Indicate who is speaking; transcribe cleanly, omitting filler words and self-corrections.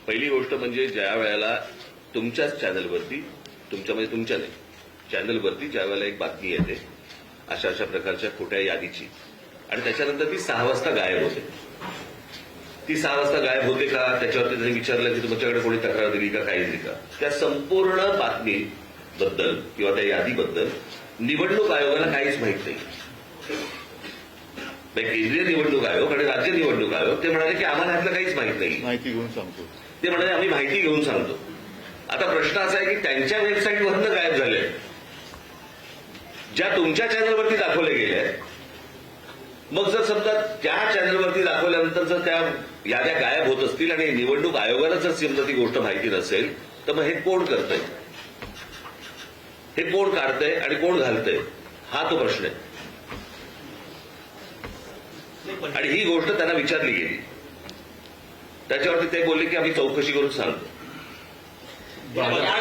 Speaker 1: पहिली गोष्ट म्हणजे ज्या वेळेला तुमच्याच चॅनलवरती, तुमच्या नाही, चॅनलवरती ज्या वेळेला एक बातमी येते अशा अशा प्रकारच्या खोट्या यादीची आणि त्याच्यानंतर ती 6 वाजता गायब होते. ती 6 वाजता गायब होते का, त्याच्यावरती त्यांनी विचारलं की तुमच्याकडे कोणी तक्रार दिली का, काही दिली का, त्या संपूर्ण बातमीबद्दल किंवा त्या यादीबद्दल निवडणूक आयोगाला काहीच माहित नाही. केंद्रीय निवडणूक आयोग आणि राज्य निवडणूक आयोग ते म्हणाले की आम्हाला ह्यातलं काहीच माहित नाही,
Speaker 2: माहिती घेऊन सांगतो.
Speaker 1: ते म्हणाले आम्ही माहिती घेऊन सांगतो. आता प्रश्न असा आहे की त्यांच्या वेबसाईटवरनं गायब झाले, ज्या तुमच्या चॅनलवरती दाखवले गेले आहेत. मग जर समजा त्या चॅनलवरती दाखवल्यानंतर जर त्या याद्या गायब होत असतील आणि निवडणूक आयोगाला जर समजा ती गोष्ट माहिती नसेल तर मग हे कोण करतंय, हे कोण काढतंय आणि कोण घालतंय, हा तो प्रश्न आहे. आणि ही गोष्ट त्यांना विचारली गेली, त्याच्यावरती ते बोलले की आम्ही चौकशी करून सांगतो.